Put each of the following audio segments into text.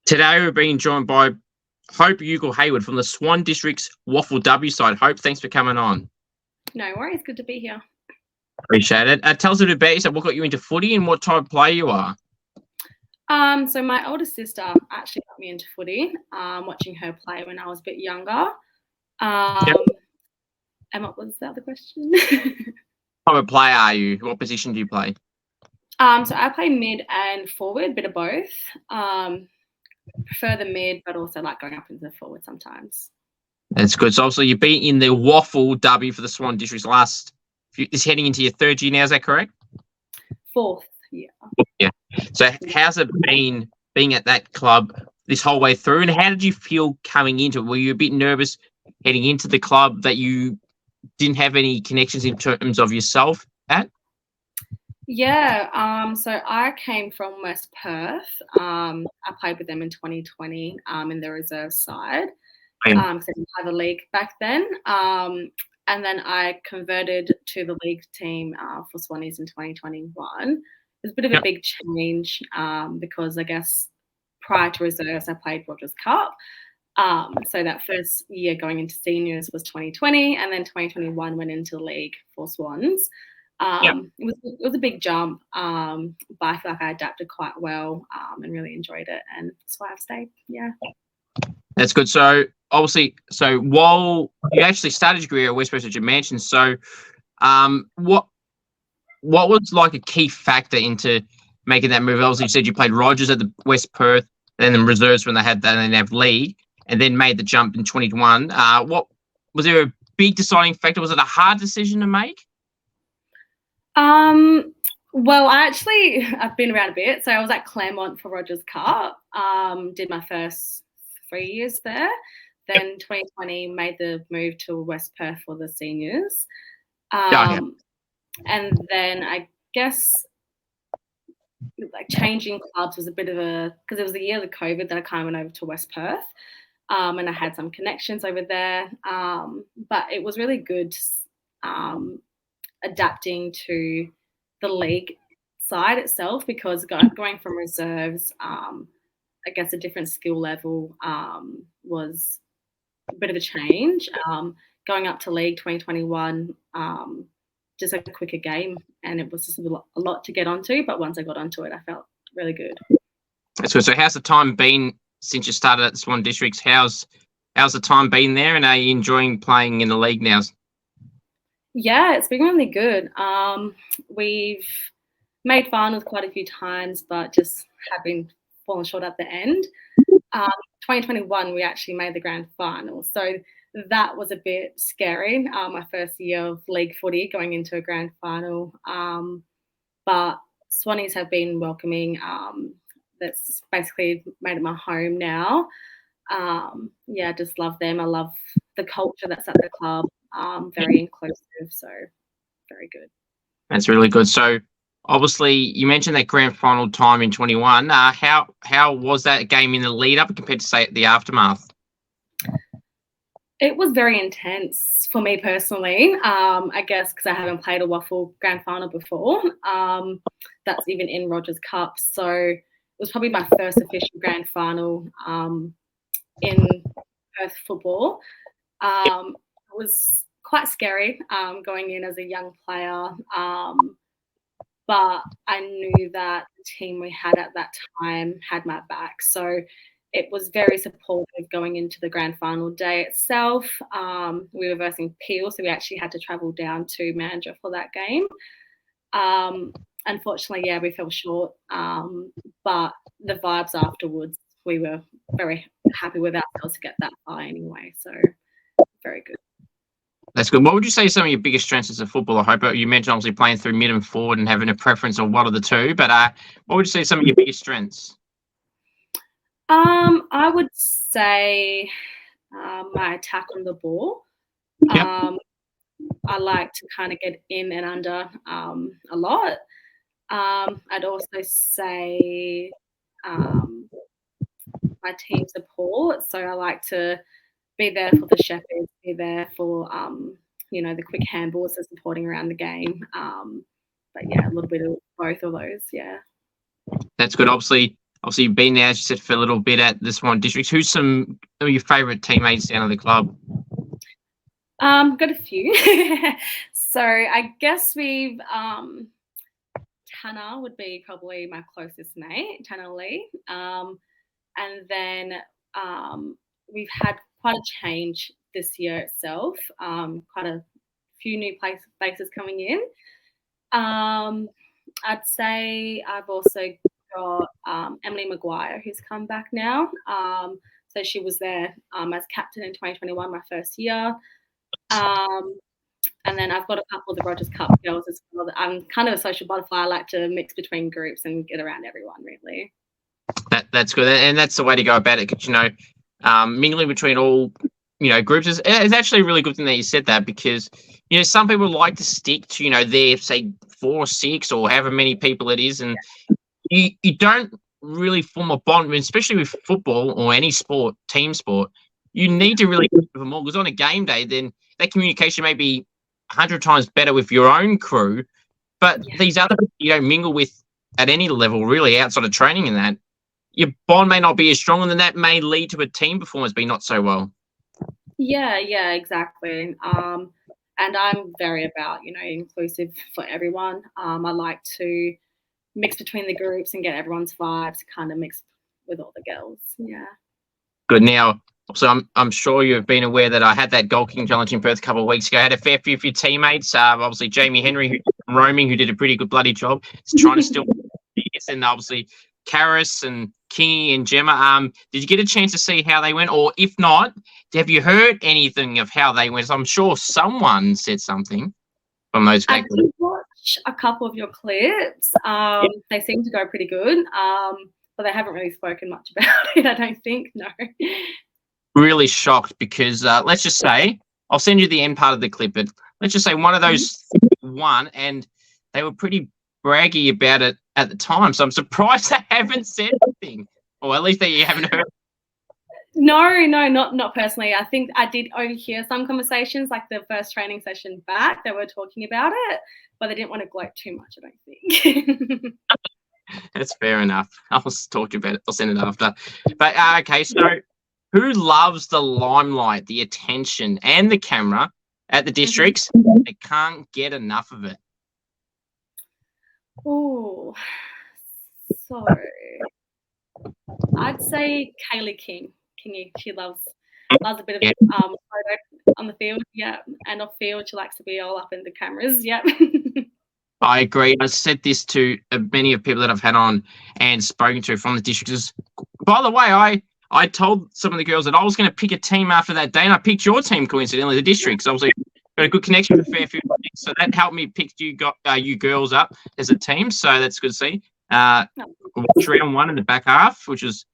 Today we're being joined by Hope Ugle Hayward from the Swan District's WAFLW side. Hope, thanks for coming on. No worries, good to be here. Appreciate it. Tell us a bit about yourself. What got you into footy and what type of player you are? So my older sister actually got me into footy, watching her play when I was a bit younger. Yep. And what was the other question? What type of player are you? What position do you play? So I play mid and forward, bit of both. Prefer the mid, but also like going up into the forward sometimes. That's good. So obviously you've been in the WAFLW for the Swan District's it's heading into your third year now, is that correct? Fourth year. Yeah. So how's it been being at that club this whole way through, and how did you feel coming into it? Were you a bit nervous heading into the club that you didn't have any connections in terms of yourself at? Yeah, so I came from West Perth. I played with them in 2020 in the reserve side. So I didn't have a league back then. And then I converted to the league team for Swannies in 2021. It was a bit of a big change because I guess prior to reserves, I played Rogers Cup. So that first year going into seniors was 2020, and then 2021 went into the league for Swans. It was a big jump, but I feel like I adapted quite well and really enjoyed it, and that's why I've stayed. Yeah. That's good. So obviously, while you actually started your career at West Perth, as you mentioned, so what was like a key factor into making that move? Obviously, you said you played Rogers at the West Perth, then the reserves when they had that, and then have league, and then made the jump in 2021. What was there a big deciding factor? Was it a hard decision to make? Well, I've been around a bit. So I was at Claremont for Rogers Cup, did my first 3 years there. Then 2020 made the move to West Perth for the seniors. And then I guess like changing clubs was a bit of because it was the year of COVID that I kind of went over to West Perth. And I had some connections over there. But it was really good adapting to the league side itself, because going from reserves, I guess a different skill level was a bit of a change. Going up to league 2021, just a quicker game, and it was just a lot to get onto. But once I got onto it, I felt really good. That's good. So how's the time been since you started at the Swan Districts? How's the time been there, and are you enjoying playing in the league now? Yeah, it's been really good. We've made finals quite a few times, but just have been falling short at the end. 2021, we actually made the grand final. So that was a bit scary. My first year of league footy going into a grand final. But Swannies have been welcoming. That's basically made it my home now. I just love them. I love the culture that's at the club. Very inclusive, so very good. That's really good. So obviously you mentioned that grand final time in 21. How was that game in the lead up compared to, say, the aftermath? It was very intense for me personally. I guess because I haven't played a WAFL grand final before. That's even in Rogers Cup. So it was probably my first official grand final in Perth football. It was quite scary going in as a young player, but I knew that the team we had at that time had my back. So it was very supportive going into the grand final day itself. We were versing Peel, so we actually had to travel down to Mandurah for that game. Unfortunately, we fell short, but the vibes afterwards, we were very happy with ourselves to get that far anyway. So very good. That's good. What would you say are some of your biggest strengths as a footballer? I hope you mentioned obviously playing through mid and forward and having a preference on one of the two, but what would you say are some of your biggest strengths? I would say my attack on the ball. I like to kind of get in and under a lot. I'd also say my team support. So I like to be there for the shepherds, be there for the quick handballs and supporting around the game. But a little bit of both of those. Yeah. That's good. Obviously, obviously you've been there, as you said, for a little bit at the Swan Districts. Who's some of your favourite teammates down at the club? Got a few. So I guess we've Tanner would be probably my closest mate, Tanner Lee. And then we've had quite a change this year itself. Quite a few new faces coming in. I'd say I've also got Emily Maguire, who's come back now. So she was there as captain in 2021, my first year. And then I've got a couple of the Rogers Cup girls as well. I'm kind of a social butterfly. I like to mix between groups and get around everyone, really. That's good, and that's the way to go about it. Because mingling between all groups is actually a really good thing that you said that, because some people like to stick to their say 4 or 6 or however many people it is, and you don't really form a bond, especially with football or any sport, team sport. You need to really connect with them all, because on a game day, then that communication may be 100 times better with your own crew, but these other people you don't mingle with at any level, really, outside of training and that, your bond may not be as strong, and then that may lead to a team performance being not so well. Yeah, exactly. And I'm very about, inclusive for everyone. I like to mix between the groups and get everyone's vibes, kind of mix with all the girls. Yeah. Good. Now, so I'm sure you've been aware that I had that goal kicking challenge in Perth a couple of weeks ago. I had a fair few of your teammates. Obviously, Jamie Henry, who did a pretty good bloody job. He's trying to still and obviously Karis and Kingy and Gemma. Did you get a chance to see how they went? Or if not, have you heard anything of how they went? I'm sure someone said something from those guys. I did watch a couple of your clips. They seem to go pretty good. But they haven't really spoken much about it, I don't think. No. Really shocked, because let's just say, I'll send you the end part of the clip, but let's just say one of those won, and they were pretty braggy about it at the time. So I'm surprised they haven't said anything, or at least that you haven't heard. No, not personally. I think I did overhear some conversations, like the first training session back, they were talking about it, but they didn't want to gloat too much, I don't think. That's fair enough. I'll talk to you about it. I'll send it after. But okay, so who loves the limelight, the attention, and the camera at the districts? They can't get enough of it. Oh, so I'd say Kaylee Kingy. She loves a bit of photo on the field, and off field she likes to be all up in the cameras, I agree. I said this to many of people that I've had on and spoken to from the districts. By the way, I told some of the girls that I was going to pick a team after that day, and I picked your team, coincidentally, the districts. Obviously, got a good connection with a fair few things, so that helped me pick you girls up as a team. So that's good to see. Watched round 1 in the back half, which was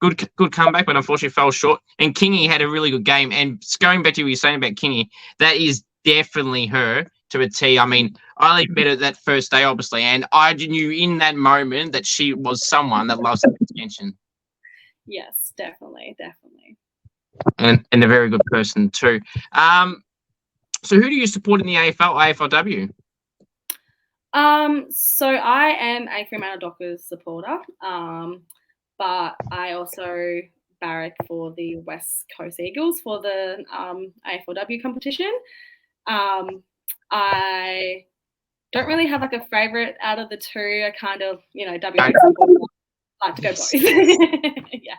good comeback, but unfortunately fell short. And Kingy had a really good game. And going back to what you're saying about Kingy, that is definitely her to a T. I mean, I only met her that first day, obviously, and I knew in that moment that she was someone that loves that attention. Yes, definitely. And a very good person too. So who do you support in the AFLW? So I am a Fremantle Dockers supporter, but I also barrack for the West Coast Eagles for the AFLW competition. I don't really have like a favourite out of the two. I kind of, WA supporter. Like to go both. Yeah.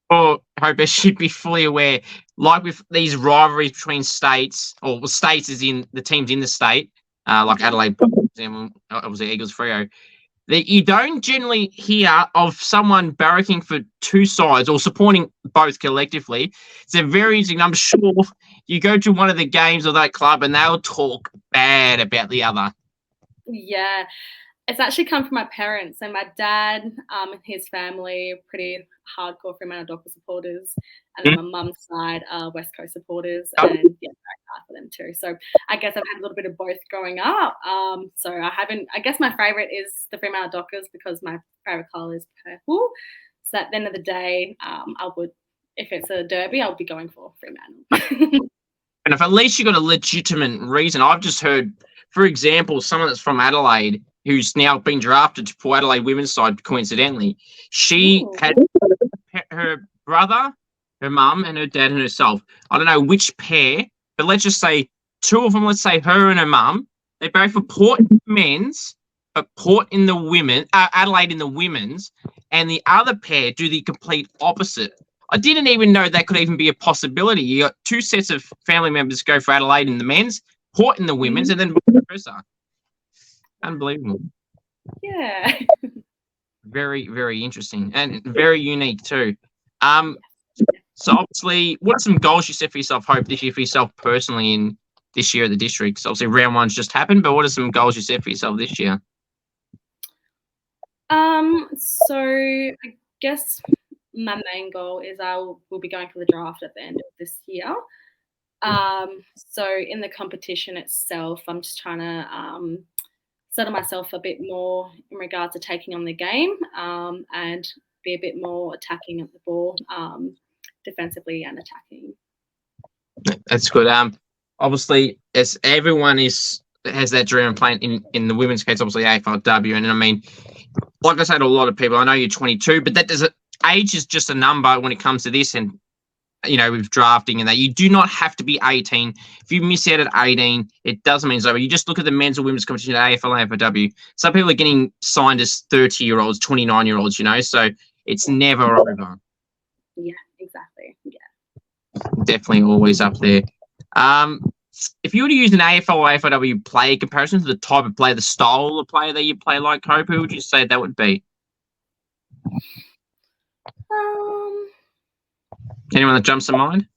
Or hope I should be fully aware, like with these rivalries between states, or states as in the teams in the state, like Adelaide, for example, obviously Eagles Freo, that you don't generally hear of someone barracking for two sides or supporting both collectively. It's a very interesting. I'm sure you go to one of the games of that club and they'll talk bad about the other. Yeah. It's actually come from my parents. So my dad and his family are pretty hardcore Fremantle Dockers supporters. And then my mum's side are West Coast supporters. And very hard for them too. So I guess I've had a little bit of both growing up. So I guess my favourite is the Fremantle Dockers because my favourite colour is purple. So at the end of the day, if it's a derby, I'll be going for Fremantle. And if at least you got a legitimate reason, I've just heard, for example, someone that's from Adelaide who's now been drafted to Port Adelaide women's side, coincidentally. She had her brother, her mum, and her dad and herself. I don't know which pair, but let's just say two of them, let's say her and her mum, they both were Port in the men's, but Port in the women, Adelaide in the women's, and the other pair do the complete opposite. I didn't even know that could even be a possibility. You got two sets of family members go for Adelaide in the men's, Port in the women's, and then vice versa. Unbelievable. Yeah. Very, very interesting and very unique too. So obviously, what are some goals you set for yourself, Hope, this year for yourself personally in this year at the districts? Obviously, round one's just happened, but what are some goals you set for yourself this year? So I guess my main goal is I will be going for the draft at the end of this year. So in the competition itself, I'm just trying to settle myself a bit more in regards to taking on the game and be a bit more attacking at the ball, defensively and attacking. That's good. Obviously, as everyone has that dream of playing in the women's case, obviously AFLW, and I mean, like I said to a lot of people, I know you're 22, but that doesn't. Age is just a number when it comes to this, and you know, with drafting and that, you do not have to be 18. If you miss out at 18, it doesn't mean it's over. You just look at the men's and women's competition at AFL and AFLW. Some people are getting signed as 30-year-olds, 29-year-olds, you know, so it's never over. Yeah, exactly. Yeah. Definitely always up there. If you were to use an AFL or AFLW player comparison to the type of player, the style of player that you play like, Hope, who would you say that would be? Anyone that jumps to mind?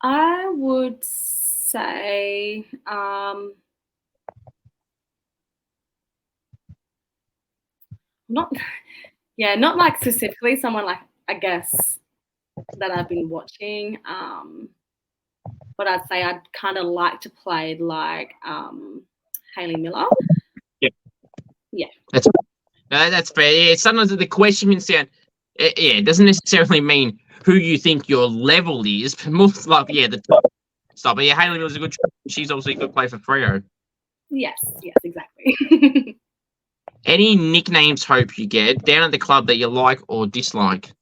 I would say not like specifically someone like, I guess, that I've been watching. But I'd say I'd kind of like to play like Hayley Miller. Yeah. That's fair. Yeah, sometimes the question can sound, it doesn't necessarily mean who you think your level is, but more like, the top stuff. But yeah, Hayley was a good choice. She's obviously a good player for Freo. Yes, exactly. Any nicknames, Hope, you get down at the club that you like or dislike?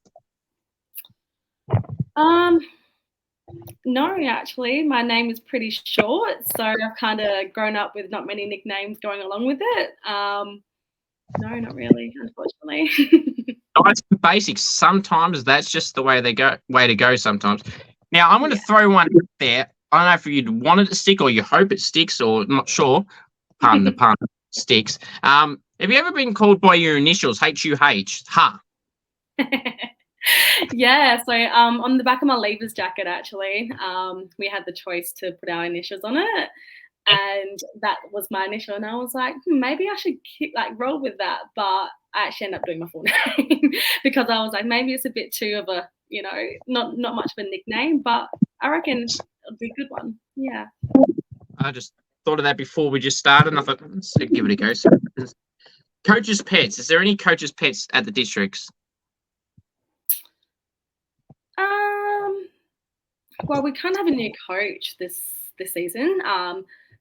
No, actually, my name is pretty short, so I've kind of grown up with not many nicknames going along with it. No, not really, unfortunately. Nice basics. Sometimes that's just the way to go sometimes. Now, I'm going to throw one out there. I don't know if you'd want it to stick or you hope it sticks or I'm not sure. Pardon the pun, sticks. Have you ever been called by your initials, HUH? Ha. Yeah, so on the back of my leavers jacket, actually, we had the choice to put our initials on it. And that was my initial, and I was like, maybe I should roll with that. But I actually ended up doing my full name because I was like, maybe it's a bit too of a, not much of a nickname, but I reckon it'll be a good one. Yeah. I just thought of that before we just started, and I thought, let's give it a go. So, coaches' pets. Is there any coaches' pets at the districts? Well, we kind of have a new coach this season.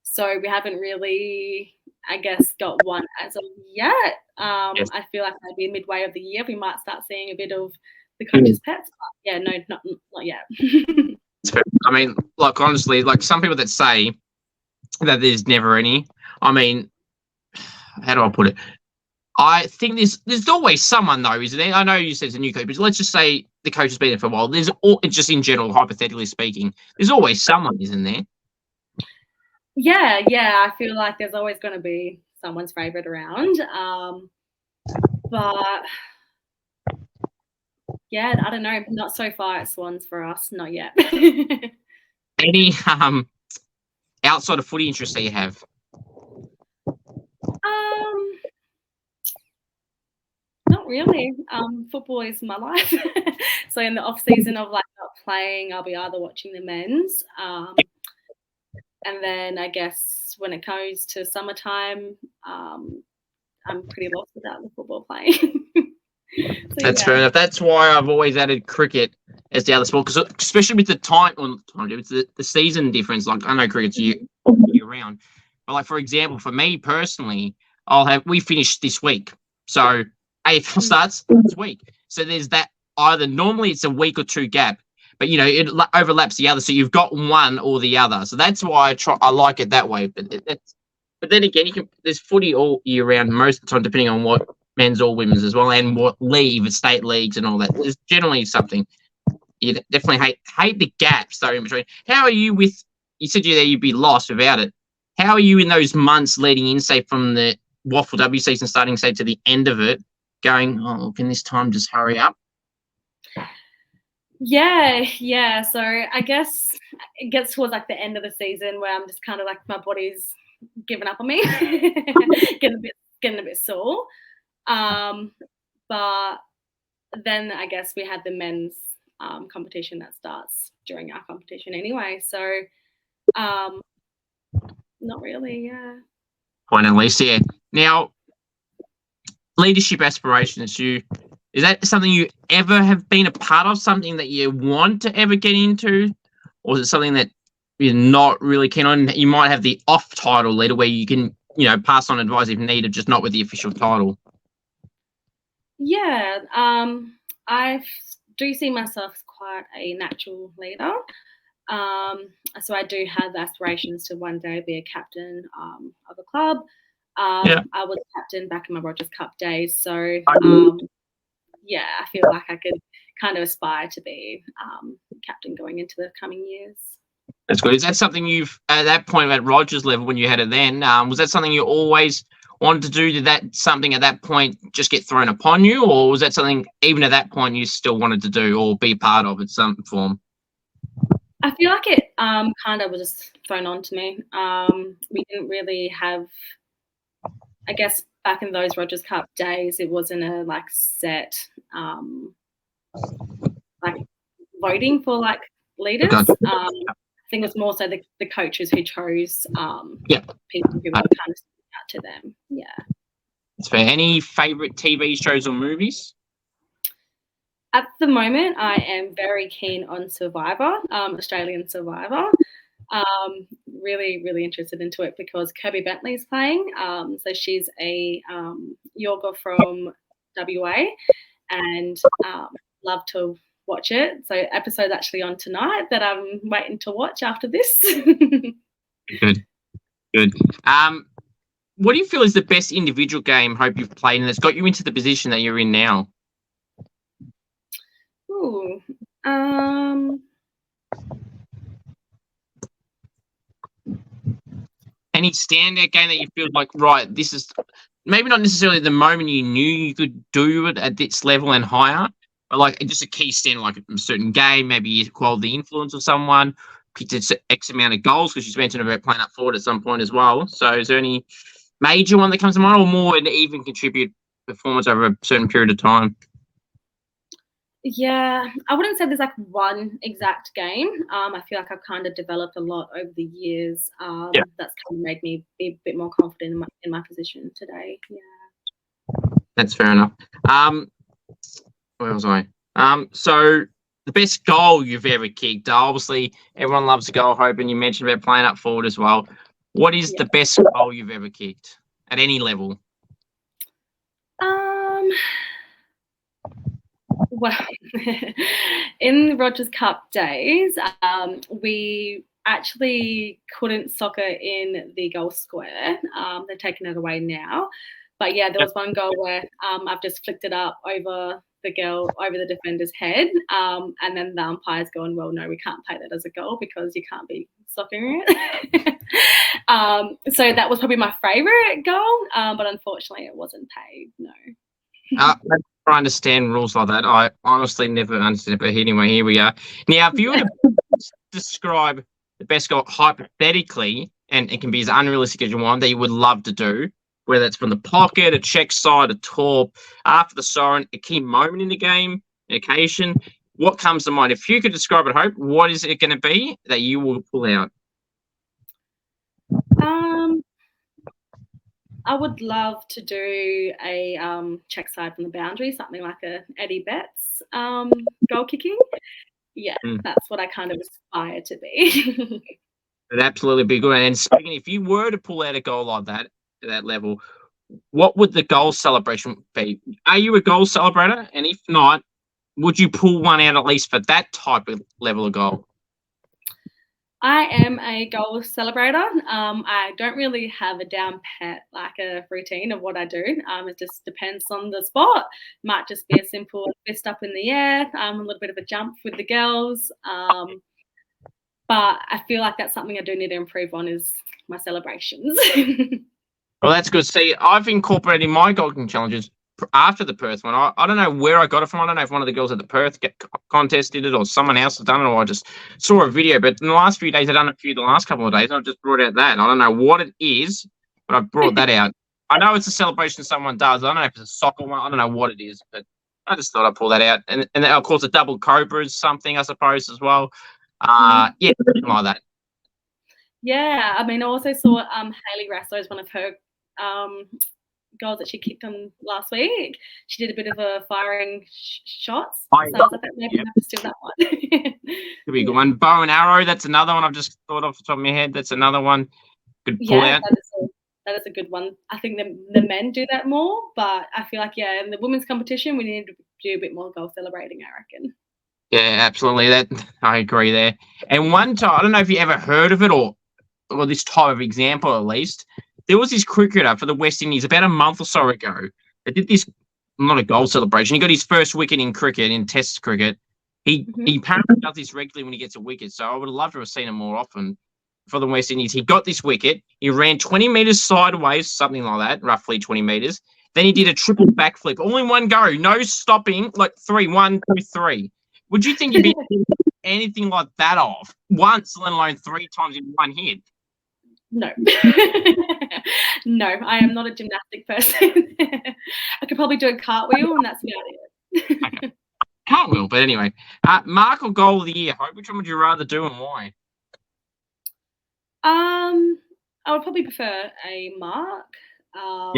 So we haven't really, I guess, got one as of yet. Yes. I feel like maybe midway of the year we might start seeing a bit of the coaches' pets. But yeah, no, not yet. I mean, honestly, some people that say that there's never any. I mean, how do I put it? I think there's always someone though, isn't there? I know you said it's a new coach, but let's just say the coach has been there for a while. Just in general, hypothetically speaking, there's always someone, isn't there? Yeah. I feel like there's always going to be someone's favourite around. But yeah, I don't know. Not so far at Swans for us, not yet. Any outside of footy interests that you have? Not really. Football is my life. So in the off season of not playing, I'll be either watching the men's, and then I guess when it goes to summertime, I'm pretty lost without the football playing. That's fair enough. That's why I've always added cricket as the other sport, because especially with the time, it's the season difference. I know cricket's year round. But like, for example, for me personally, we finished this week. So AFL starts this week. So there's that either normally it's a week or two gap, but it overlaps the other. So you've got one or the other. So that's why I like it that way. But then again, there's footy all year round most of the time, depending on what men's or women's as well, and what league, state leagues and all that. There's generally something. You definitely hate the gaps though in between. How are you with? You said you'd be lost without it. How are you in those months leading in, say, from the WAFLW season starting, say, to the end of it, going, oh, can this time just hurry up? Yeah. So I guess it gets towards like the end of the season where I'm just kind of like my body's giving up on me, getting a bit sore. But then I guess we had the men's competition that starts during our competition anyway. So not really, yeah. Point at least, yeah. Now, leadership aspirations, is that something you ever have been a part of, something that you want to ever get into? Or is it something that you're not really keen on? You might have the off-title leader where you can, pass on advice if needed, just not with the official title. Yeah, I do see myself as quite a natural leader. So I do have aspirations to one day be a captain of a club. I was captain back in my Rogers Cup days. So, I feel like I could kind of aspire to be captain going into the coming years. That's good. Is that something you've, at that point at Rogers level when you had it then, was that something you always wanted to do? Did that something at that point just get thrown upon you? Or was that something even at that point you still wanted to do or be part of in some form? I feel like it kind of was just thrown on to me. We didn't really have, I guess, back in those Rogers Cup days, it wasn't a set voting for leaders. I think it was more so the coaches who chose people who would kind of stick out to them. Yeah. That's fair. Any favourite TV shows or movies? At the moment, I am very keen on Survivor, Australian Survivor. Really, really interested into it because Kirby Bentley's playing. So she's a yoga from WA, and love to watch it. So episode's actually on tonight that I'm waiting to watch after this. Good. What do you feel is the best individual game, Hope, you've played and that's got you into the position that you're in now? Ooh. Any standout game that you feel like, right, this is maybe not necessarily the moment you knew you could do it at this level and higher, but just a key stand, like a certain game, maybe you quell the influence of someone, picked X amount of goals, because you mentioned about playing up forward at some point as well. So is there any major one that comes to mind, or more an even contribute performance over a certain period of time? Yeah, I wouldn't say there's one exact game. I feel like I've kind of developed a lot over the years. That's kind of made me be a bit more confident in my position today. Yeah. That's fair enough. Where was I? So the best goal you've ever kicked. Obviously, everyone loves a goal, Hope, and you mentioned about playing up forward as well. What is the best goal you've ever kicked at any level? Well, in the Rogers Cup days, we actually couldn't soccer in the goal square. They've taken it away now. But yeah, there was one goal where I've just flicked it up over the defender's head, and then the umpire's going, well, no, we can't play that as a goal because you can't be soccering it. So that was probably my favourite goal, but unfortunately it wasn't paid, no. I understand rules like that. I honestly never understood it, but anyway, here we are. Now, if you were to describe the best goal hypothetically, and it can be as unrealistic as you want, that you would love to do, whether it's from the pocket, a check side, a torp, after the siren, a key moment in the game, an occasion, what comes to mind? If you could describe it, Hope, what is it going to be that you will pull out? I would love to do a check side from the boundary, something like a Eddie Betts goal kicking. Yeah, that's what I kind of aspire to be. It'd absolutely be good. And speaking, if you were to pull out a goal like that at that level, what would the goal celebration be? Are you a goal celebrator? And if not, would you pull one out at least for that type of level of goal? I am a goal celebrator. I don't really have a down pat, like a routine of what I do. It just depends on the spot. Might just be a simple fist up in the air, a little bit of a jump with the girls. But I feel like that's something I do need to improve on is my celebrations. Well, that's good. See, I've incorporated my golden challenges after the Perth one. I don't know where I got it from. I don't know if one of the girls at the Perth contest did it or someone else has done it, or I just saw a video. But in the last few days, I've done a few the last couple of days, and I've just brought out that. I don't know what it is, but I've brought that out. I know it's a celebration someone does. I don't know if it's a soccer one. I don't know what it is, but I just thought I'd pull that out. And of course, a double cobra is something, I suppose, as well. Yeah, something like that. Yeah, I mean, I also saw Hayley Rassler's one of her goals that she kicked on last week. She did a bit of a firing shots. So I was like, maybe I have to steal that one. Could be a good one. Bow and arrow, that's another one I've just thought off the top of my head. That's another one. Good pull out. That is a good one. I think the men do that more, but I feel like, yeah, in the women's competition, we need to do a bit more goal celebrating, I reckon. Yeah, absolutely. That I agree there. And one time, I don't know if you ever heard of it or this type of example at least. There was this cricketer for the West Indies about a month or so ago that did this, not a goal celebration. He got his first wicket in cricket, in Test cricket. He apparently does this regularly when he gets a wicket. So I would have loved to have seen him more often for the West Indies. He got this wicket. He ran 20 metres sideways, something like that, roughly 20 metres. Then he did a triple backflip, all in one go, no stopping, like 3, 1, 2, 3. Would you think you'd be anything like that off once, let alone 3 times in one hit? No. No, I am not a gymnastic person. I could probably do a cartwheel and that's about it. Okay. Cartwheel, but anyway. Mark or goal of the year, Hope? Which one would you rather do and why? I would probably prefer a mark. I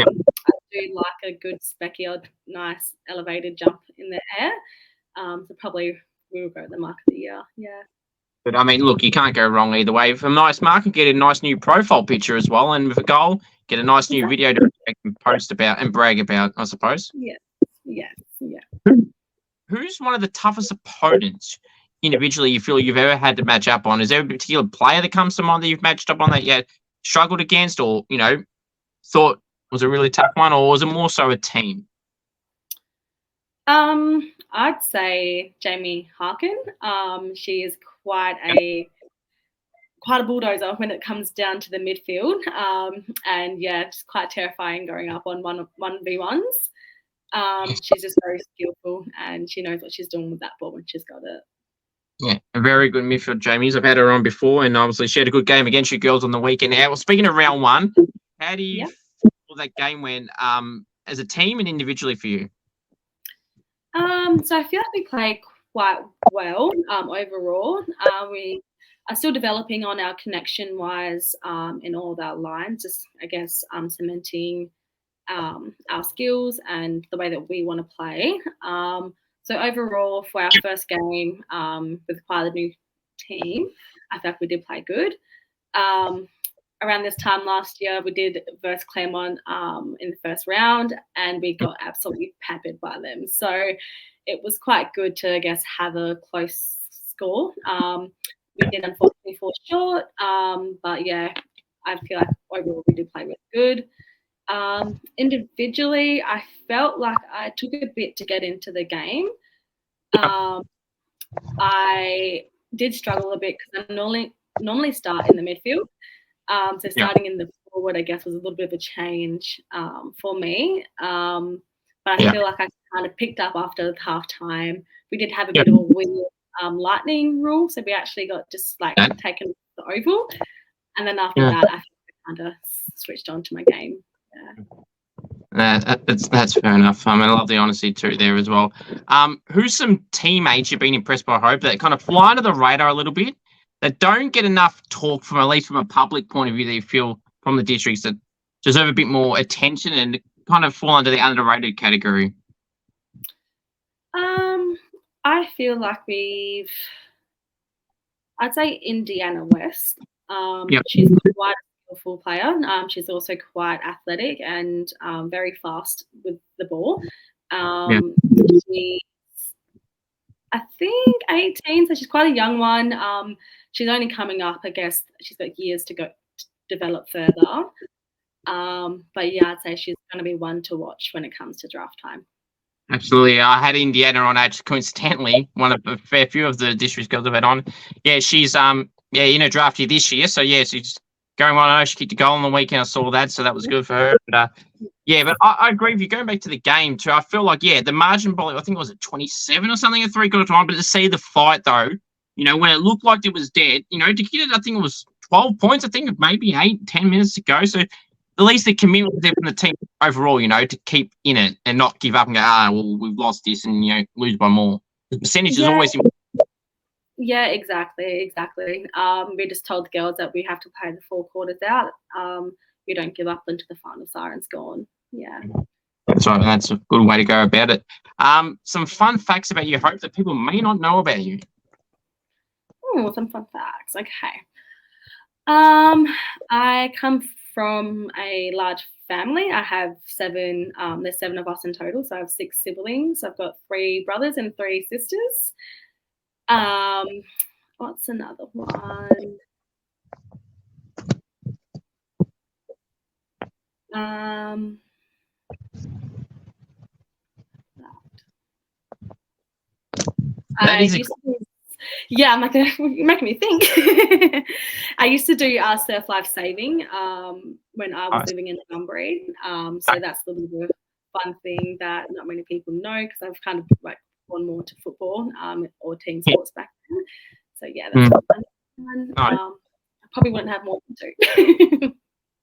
do like a good specky, nice elevated jump in the air. So probably we will go with the mark of the year. Yeah. But I mean, look, you can't go wrong either way. With a nice mark, and get a nice new profile picture as well, and with a goal, get a nice new video to post about and brag about, I suppose. Yeah. Who's one of the toughest opponents individually you feel you've ever had to match up on? Is there a particular player that comes to mind that you've matched up on that you struggled against, or thought was a really tough one, or was it more so a team? I'd say Jamie Harkin. She is quite a bulldozer when it comes down to the midfield. And yeah, it's quite terrifying going up on 1v1s. She's just very skillful and she knows what she's doing with that ball when she's got it. Yeah, a very good midfield, Jamie's. I've had her on before, and obviously she had a good game against you girls on the weekend. Now, well, speaking of round one, how do you feel that game went as a team and individually for you? So I feel like we played quite well overall. We are still developing on our connection-wise in all of our lines, just, I guess, cementing our skills and the way that we want to play. So overall, for our first game with quite a new team, I feel like we did play good. Around this time last year, we did versus Claremont in the first round, and we got absolutely peppered by them. So it was quite good to, I guess, have a close score. We did unfortunately fall short, but yeah, I feel like overall we did play really good. Individually, I felt like I took a bit to get into the game. I did struggle a bit because I normally start in the midfield. So starting in the forward, I guess, was a little bit of a change for me. But I feel like I kind of picked up after half time. We did have a bit of a weird lightning rule, so we actually got just like taken the oval. And then after that, I kind of switched on to my game. That's fair enough. I mean, I love the honesty too there as well. Who's some teammates you've been impressed by, Hope, that kind of fly under the radar a little bit, that don't get enough talk from, at least from a public point of view, that you feel from the districts that deserve a bit more attention and kind of fall under the underrated category? I feel like I'd say Indiana West. Yep. She's quite a skillful player. She's also quite athletic and very fast with the ball. She's, I think, 18, so she's quite a young one. She's only coming up, I guess. She's got years to go to develop further. But yeah, I'd say she's going to be one to watch when it comes to draft time. Absolutely. I had Indiana on actually coincidentally, one of a fair few of the district girls I've had on. Yeah, she's in a draft year this year. So yeah, she's going on. I know she kicked a goal on the weekend. I saw that, so that was good for her. But but I agree with you. Going back to the game too, I feel like the margin probably, I think it was at 27 or something at 3/4 time. But to see the fight though, when it looked like it was dead, to get it, I think it was 12 points. I think maybe 8-10 minutes to go. So at least the commitment was there from the team overall, to keep in it and not give up and go, well, we've lost this and, lose by more. The percentage is always important. Yeah, exactly. We just told the girls that we have to play the 4 quarters out. We don't give up until the final siren's gone. Yeah. That's right. That's a good way to go about it. Some fun facts about you, Hope, that people may not know about you. Oh, some fun facts. Okay. I come from a large family. I have 7. There's 7 of us in total, so I have 6 siblings. I've got 3 brothers and 3 sisters. What's another one? Yeah, I'm like, you're making me think. I used to do surf life saving when I was living in Bunbury. So that's the little fun thing that not many people know, because I've kind of gone more to football or team sports back then. So yeah, that's fun. I probably wouldn't have more than 2.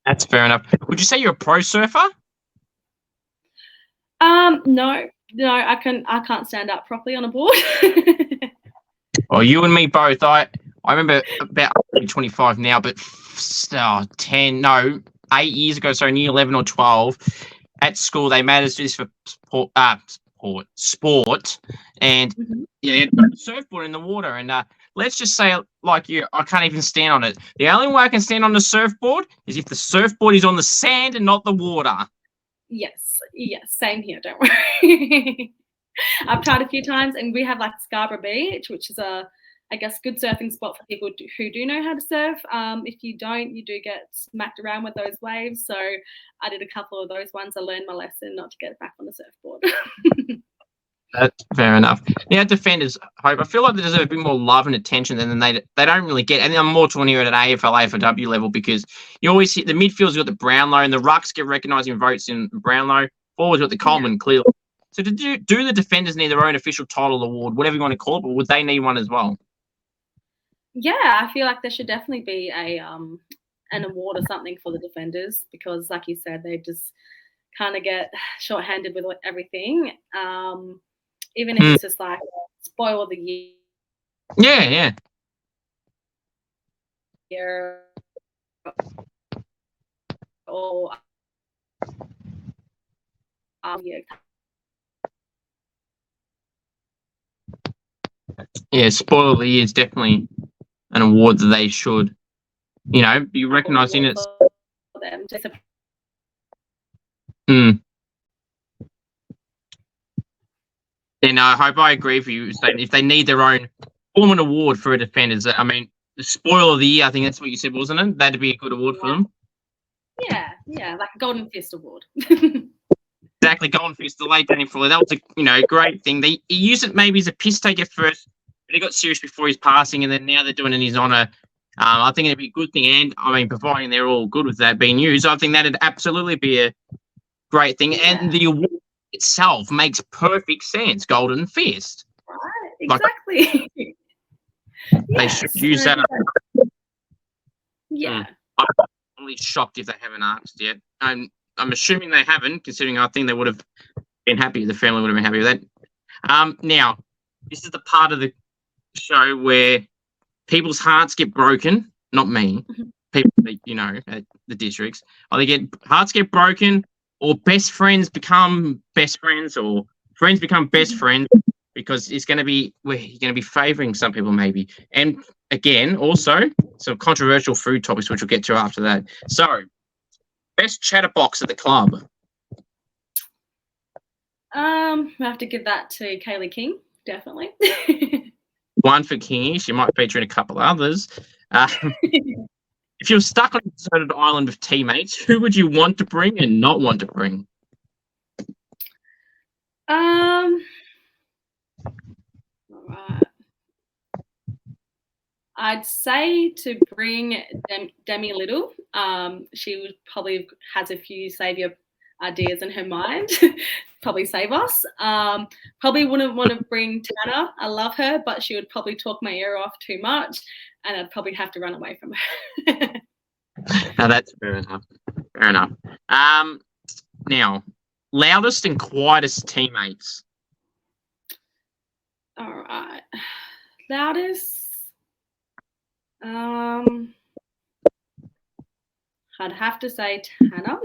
That's fair enough. Would you say you're a pro surfer? No, I can't stand up properly on a board. Well, you and me both. I remember about 25 now, but 8 years ago, so near 11 or 12, at school they made us do this for sport, and you put a surfboard in the water, and let's just say, like you, I can't even stand on it. The only way I can stand on the surfboard is if the surfboard is on the sand and not the water. Yes, same here. Don't worry. I've tried a few times, and we have Scarborough Beach, which is I guess, good surfing spot for people who do know how to surf. If you don't, you do get smacked around with those waves. So I did a couple of those ones. I learned my lesson not to get back on the surfboard. That's fair enough. Now, defenders, Hope, I feel like they deserve a bit more love and attention than they don't really get. And I'm more talking here at an AFLW level, because you always see the midfield's got the Brownlow, and the rucks get recognised in votes in Brownlow. Forwards got the Coleman, clearly. So do the defenders need their own official title award, whatever you want to call it, but would they need one as well? Yeah, I feel like there should definitely be an award or something for the defenders, because, like you said, they just kind of get short-handed with everything. Even if it's just spoil of the year. Yeah. Or yeah, spoiler of the year is definitely an award that they should, be recognised in it. And I hope I agree with you. So if they need their own form award for a defenders, I mean, the spoiler of the year, I think that's what you said, wasn't it? That'd be a good award for them. Yeah, like a Golden Fist award. Exactly, Golden Fist, the late Danny Fuller. That was a great thing. He used it maybe as a piss take at first, but he got serious before his passing, and then now they're doing it in his honour. I think it'd be a good thing, and I mean, providing they're all good with that being used, I think that'd absolutely be a great thing. Yeah. And the award itself makes perfect sense. Golden Fist. Right, exactly. They should use that. Yeah. I'm only shocked if they haven't asked yet. I'm assuming they haven't, considering I think they would have been happy. The family would have been happy with that. Now, this is the part of the show where people's hearts get broken. Not me. People that, at the districts. Either hearts get broken, or best friends become best friends, or friends become best friends, because it's going to be where you're going to be favouring some people maybe. And again, also some controversial food topics, which we'll get to after that. So, best chatterbox at the club. I have to give that to Kaylee King, definitely. One for Kingy. She might feature in a couple others. If you were stuck on a deserted island with teammates, who would you want to bring and not want to bring? All right. I'd say to bring Demi Little. She would probably has a few saviour ideas in her mind. Probably save us. Probably wouldn't want to bring Tanner. I love her, but she would probably talk my ear off too much, and I'd probably have to run away from her. Now that's fair enough. Fair enough. Now, loudest and quietest teammates. All right, loudest. I'd have to say Tanner.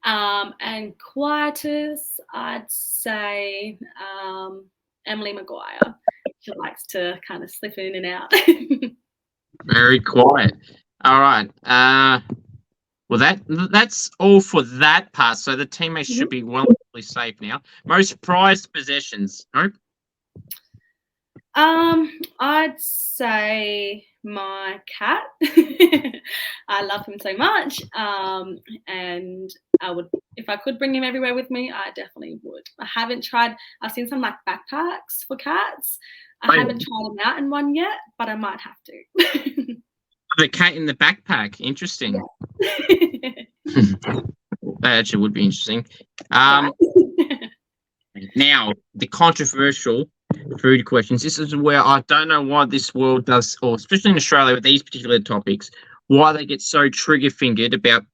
And quietest, I'd say Emily Maguire. She likes to kind of slip in and out. Very quiet. All right. Well, that's all for that part. So the teammates should be relatively safe now. Most prized possessions. Nope. I'd say my cat. I love him so much. And I would, if I could bring him everywhere with me, I definitely would. I haven't tried. I've seen some like backpacks for cats. I haven't tried them out in one yet, but I might have to. The cat in the backpack. Interesting. Yeah. That actually would be interesting. Now, the controversial food questions. This is where I don't know why this world does, or especially in Australia with these particular topics, why they get so trigger-fingered about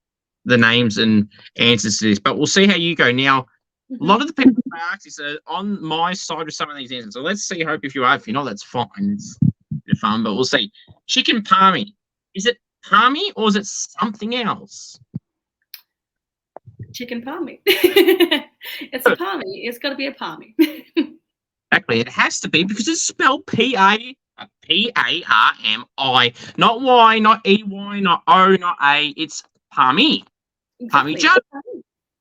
the names and answers to this. But we'll see how you go. Now, a lot of the people who ask this are on my side with some of these answers. So let's see. Hope if you are. If you're not, that's fine. It's a bit of fun, but we'll see. Chicken palmy. Is it palmy or is it something else? Chicken palmy. It's a palmy. It's got to be a palmy. Exactly. It has to be because it's spelled P-A-R-M-I. Not Y, not E-Y, not O, not A. It's palmy. Exactly. Palmy jug.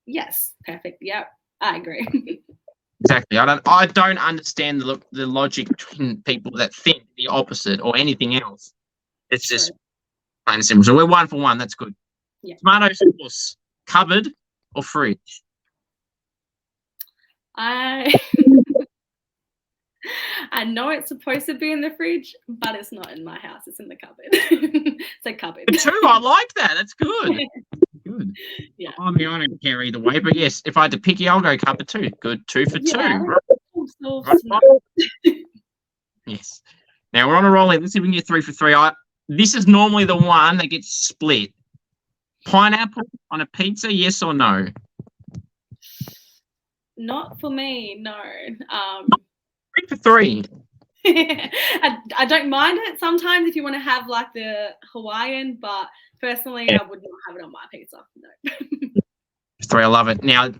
Yes. Perfect. Yep. I agree. Exactly. I don't understand the logic between people that think the opposite or anything else. It's just plain and simple. So we're 1 for 1. That's good. Yeah. Tomato sauce, cupboard or fridge? I know it's supposed to be in the fridge, but it's not in my house. It's in the cupboard. So cupboard. True. I like that. That's good. Good. Yeah. I mean, I don't care either way, but yes, if I had to pick you, I'll go cupboard too. Good. 2 for 2. Right. Yes. Now we're on a roll here. Let's see if we can get 3 for 3. This is normally the one that gets split. Pineapple on a pizza, yes or no? Not for me, no. 3 for 3. I don't mind it sometimes if you want to have like the Hawaiian, but personally, I would not have it on my pizza. No. 3, I love it. Now,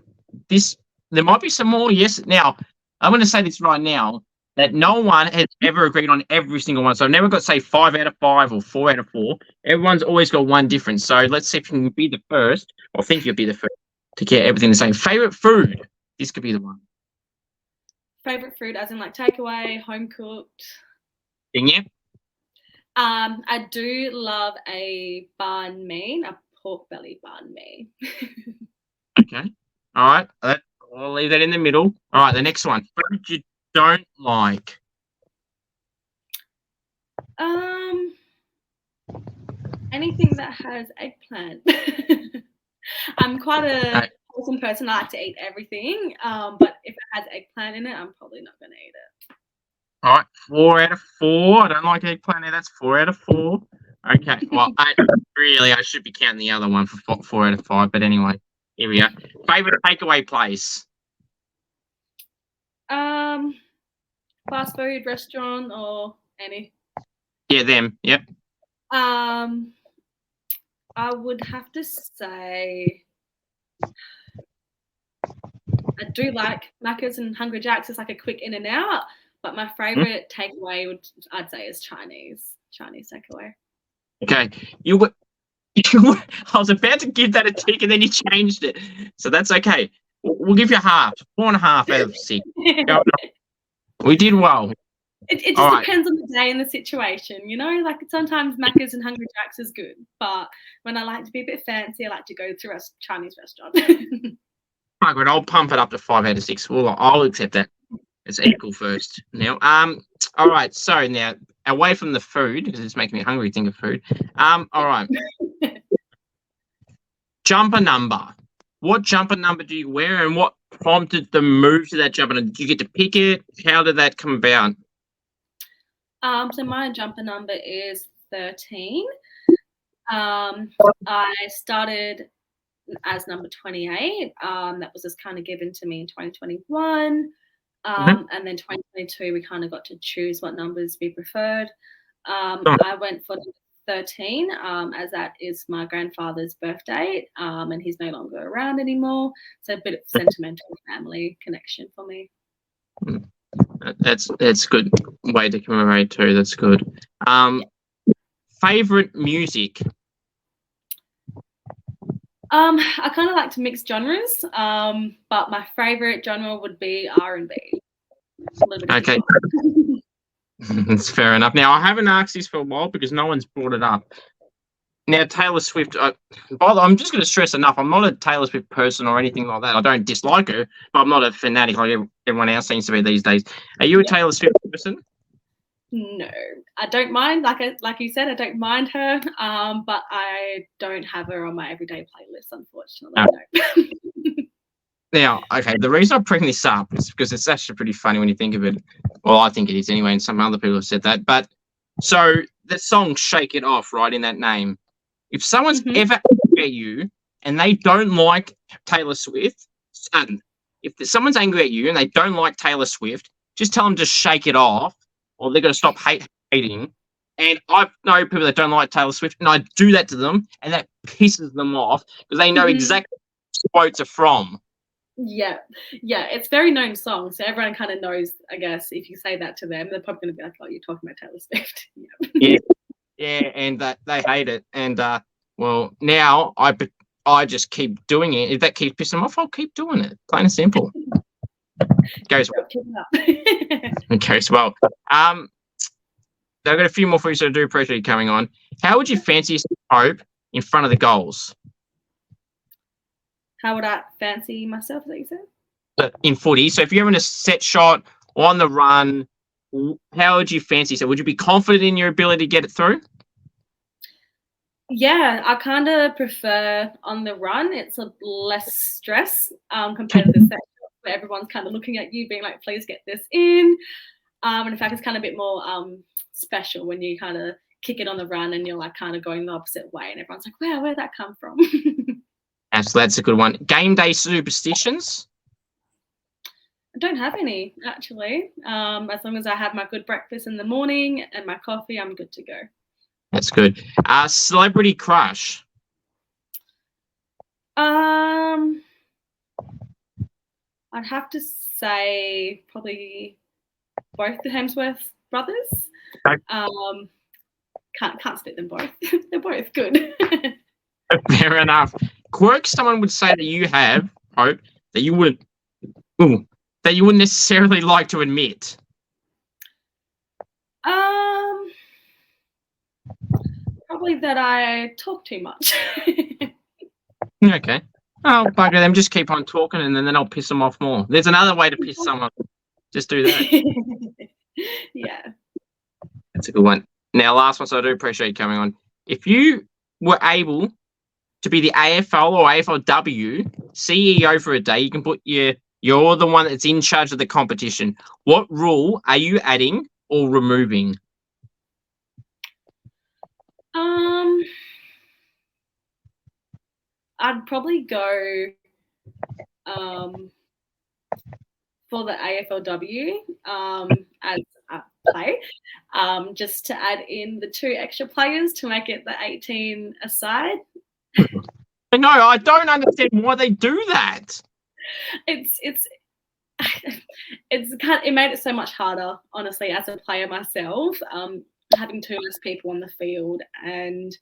there might be some more. Yes. Now, I'm going to say this right now that no one has ever agreed on every single one. So I've never got, say, 5 out of 5 or 4 out of 4. Everyone's always got one difference. So let's see if you can be the first, or think you'll be the first to get everything the same. Favorite food? This could be the one. Favorite food, as in like takeaway, home cooked. Yeah. I do love a banh mi, a pork belly banh mi. Okay. All right. I'll leave that in the middle. All right. The next one. Food you don't like. Anything that has eggplant. I'm quite a awesome person. I like to eat everything. But if it has eggplant in it, I'm probably not going to eat it. All right. 4 out of 4. I don't like eggplant. That's 4 out of 4. Okay. Well, I should be counting the other one for 4 out of 5. But anyway, here we are. Favorite takeaway place? Fast food restaurant or any. Yeah, them. Yep. I would have to say I do like Macca's and Hungry Jack's. It's like a quick in and out, But my favorite takeaway I'd say is Chinese takeaway. Okay, I was about to give that a tick, and then you changed it, so that's okay. We'll give you half, 4.5 out of 6. We did well. It just depends on the day and the situation, Like sometimes Macca's and Hungry Jack's is good, but when I like to be a bit fancy, I like to go to a Chinese restaurant. Margaret, I'll pump it up to 5 out of 6. Well, I'll accept that. It's equal first. Now, all right. So now, away from the food, because it's making me hungry to think of food. All right. Jumper number. What jumper number do you wear, and what prompted the move to that jumper? Did you get to pick it? How did that come about? So my jumper number is 13. I started as number 28. That was just kind of given to me in 2021. And then 2022, we kind of got to choose what numbers we preferred. I went for 13, as that is my grandfather's birthday, and he's no longer around anymore. So a bit of sentimental family connection for me. That's good way to commemorate too. That's good. Favorite music? I kind of like to mix genres, but my favorite genre would be R&B. Okay. That's fair enough. Now, I haven't asked this for a while because no one's brought it up. Now, Taylor Swift, I'm just going to stress enough, I'm not a Taylor Swift person or anything like that. I don't dislike her, but I'm not a fanatic like everyone else seems to be these days. Are you a Taylor Swift person? No, I don't mind. Like you said, I don't mind her, but I don't have her on my everyday playlist, unfortunately. No. Now, okay, the reason I bring this up is because it's actually pretty funny when you think of it. Well, I think it is anyway, and some other people have said that. But so the song "Shake It Off," right, in that name. If someone's ever angry at you and they don't like Taylor Swift, if someone's angry at you and they don't like Taylor Swift, just tell them to shake it off, or they're going to stop hating. And I know people that don't like Taylor Swift, and I do that to them, and that pisses them off because they know exactly what quotes are from. Yeah, it's a very known song, so everyone kind of knows. I guess if you say that to them, they're probably going to be like, "Oh, you're talking about Taylor Swift." Yeah, and they hate it. And well, now I just keep doing it. If that keeps pissing them off, I'll keep doing it. Plain and simple. Goes well. It goes well. I've got a few more for you, so I do appreciate you coming on. How would you fancy Hope in front of the goals? How would I fancy myself, is that you said? In footy. So if you're having a set shot on the run, how would you fancy? So would you be confident in your ability to get it through? Yeah, I kind of prefer on the run. It's a less stress compared to the set shot where everyone's kind of looking at you being like, please get this in. And in fact, it's kind of a bit more special when you kind of kick it on the run and you're like kind of going the opposite way and everyone's like, wow, where'd that come from? Absolutely, that's a good one. Game day superstitions? I don't have any, actually. As long as I have my good breakfast in the morning and my coffee, I'm good to go. That's good. Celebrity crush? I'd have to say probably both the Hemsworth brothers. Okay. Can't split them both. They're both good. Fair enough. Quirks someone would say that you have, Hope, that you wouldn't necessarily like to admit. Probably that I talk too much. Okay. I'll bugger them. Just keep on talking, and then I'll piss them off more. There's another way to piss someone. Just do that. Yeah. That's a good one. Now, last one, so I do appreciate you coming on. If you were able to be the AFL or AFLW CEO for a day, you can put you're the one that's in charge of the competition. What rule are you adding or removing? I'd probably go for the AFLW as a play, just to add in the 2 extra players to make it the 18 aside. No, I don't understand why they do that. It's it made it so much harder, honestly, as a player myself, having 2 less people on the field, and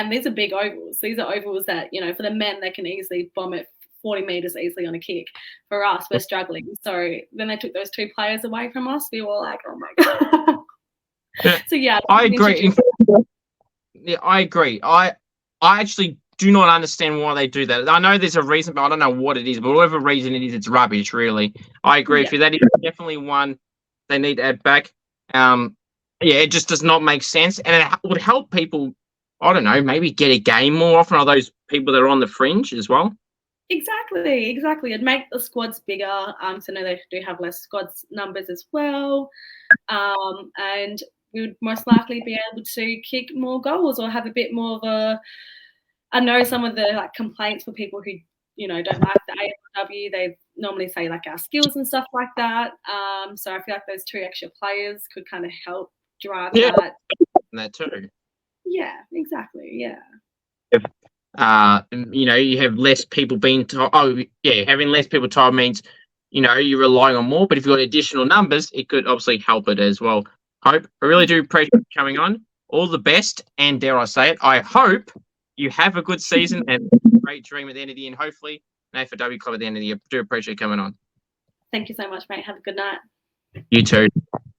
these are big ovals. These are ovals that, for the men, they can easily bomb it 40 meters easily on a kick. For us, we're struggling. So then they took those 2 players away from us. We were like, oh my god. So yeah, I agree. Yeah, I agree. I actually do not understand why they do that. I know there's a reason, but I don't know what it is. But whatever reason it is, it's rubbish. Really, I agree with you. That is definitely one they need to add back. It just does not make sense, and it would help people. I don't know, maybe get a game more often. Are those people that are on the fringe as well? Exactly. It'd make the squads bigger. So now they do have less squads numbers as well, and we would most likely be able to kick more goals or have a bit more of a. I know some of the complaints for people who don't like the AFLW. They normally say our skills and stuff like that. So I feel like those 2 extra players could kind of help drive that. That too. Yeah, exactly. Yeah. You have less people being told. Having less people told means, you're relying on more. But if you've got additional numbers, it could obviously help it as well. Hope, I really do appreciate you coming on. All the best, and dare I say it, I hope you have a good season and a great dream at the end of the year, and hopefully an AFLW club at the end of the year. Do appreciate you coming on. Thank you so much, mate. Have a good night. You too.